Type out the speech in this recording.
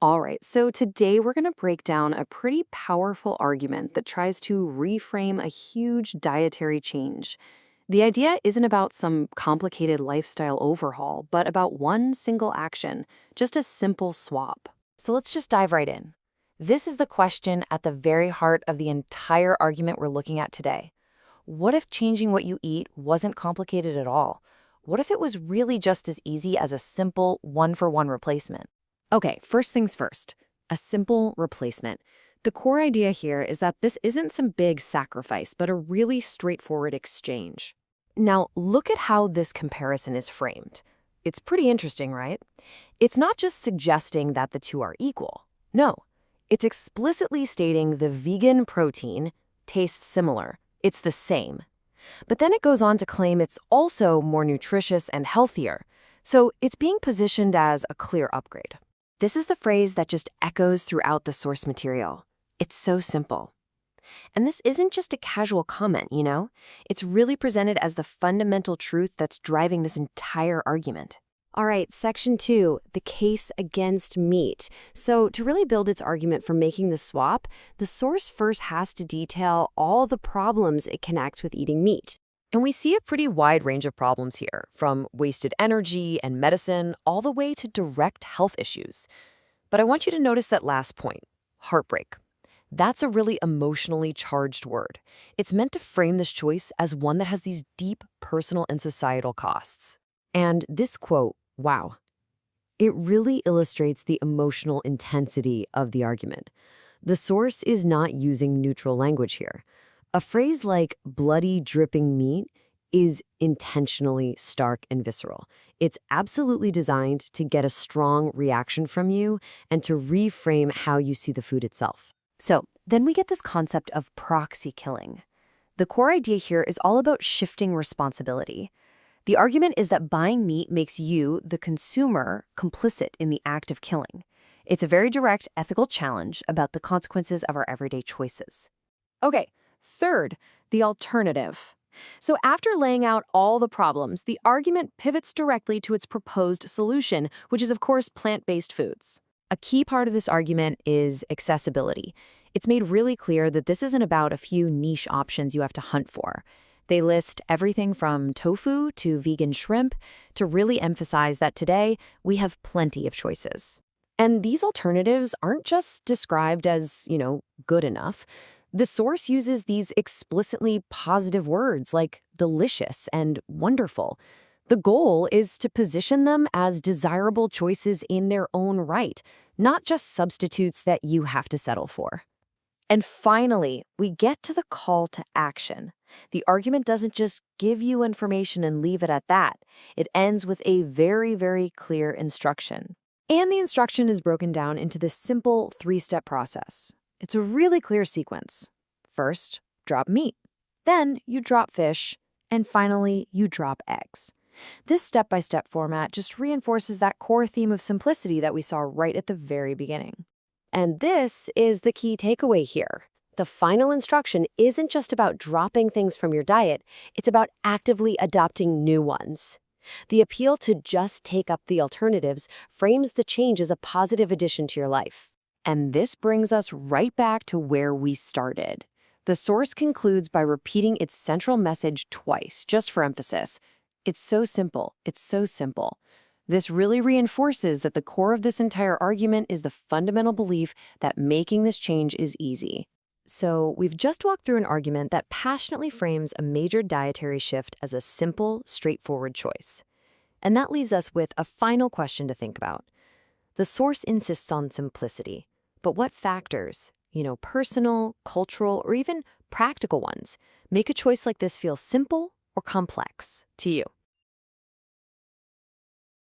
All right, so today we're going to break down a pretty powerful argument that tries to reframe a huge dietary change. The idea isn't about some complicated lifestyle overhaul, but about one single action, just a simple swap. So let's just dive right in. This is the question at the very heart of the entire argument we're looking at today. What if changing what you eat wasn't complicated at all? What if it was really just as easy as a simple one-for-one replacement? Okay, first things first, a simple replacement. The core idea here is that this isn't some big sacrifice, but a really straightforward exchange. Now, look at how this comparison is framed. It's pretty interesting, right? It's not just suggesting that the two are equal. No, it's explicitly stating the vegan protein tastes similar. It's the same. But then it goes on to claim it's also more nutritious and healthier. So it's being positioned as a clear upgrade. This is the phrase that just echoes throughout the source material. It's so simple. And this isn't just a casual comment, you know? It's really presented as the fundamental truth that's driving this entire argument. All right, section 2, the case against meat. So to really build its argument for making the swap, the source first has to detail all the problems it connects with eating meat. And we see a pretty wide range of problems here, from wasted energy and medicine all the way to direct health issues. But I want you to notice that last point, heartbreak. That's a really emotionally charged word. It's meant to frame this choice as one that has these deep personal and societal costs. And this quote, wow, it really illustrates the emotional intensity of the argument. The source is not using neutral language here. A phrase like bloody, dripping meat is intentionally stark and visceral. It's absolutely designed to get a strong reaction from you and to reframe how you see the food itself. So then we get this concept of proxy killing. The core idea here is all about shifting responsibility. The argument is that buying meat makes you, the consumer, complicit in the act of killing. It's a very direct ethical challenge about the consequences of our everyday choices. Okay, third, the alternative. So after laying out all the problems, the argument pivots directly to its proposed solution, which is, of course, plant-based foods. A key part of this argument is accessibility. It's made really clear that this isn't about a few niche options you have to hunt for. They list everything from tofu to vegan shrimp to really emphasize that today we have plenty of choices. And these alternatives aren't just described as, good enough. The source uses these explicitly positive words like delicious and wonderful. The goal is to position them as desirable choices in their own right, not just substitutes that you have to settle for. And finally, we get to the call to action. The argument doesn't just give you information and leave it at that. It ends with a very, very clear instruction. And the instruction is broken down into this simple three-step process. It's a really clear sequence. First, drop meat. Then you drop fish. And finally, you drop eggs. This step-by-step format just reinforces that core theme of simplicity that we saw right at the very beginning. And this is the key takeaway here. The final instruction isn't just about dropping things from your diet, it's about actively adopting new ones. The appeal to just take up the alternatives frames the change as a positive addition to your life. And this brings us right back to where we started. The source concludes by repeating its central message twice, just for emphasis. It's so simple. It's so simple. This really reinforces that the core of this entire argument is the fundamental belief that making this change is easy. So we've just walked through an argument that passionately frames a major dietary shift as a simple, straightforward choice. And that leaves us with a final question to think about. The source insists on simplicity, but what factors, personal, cultural, or even practical ones, make a choice like this feel simple or complex to you?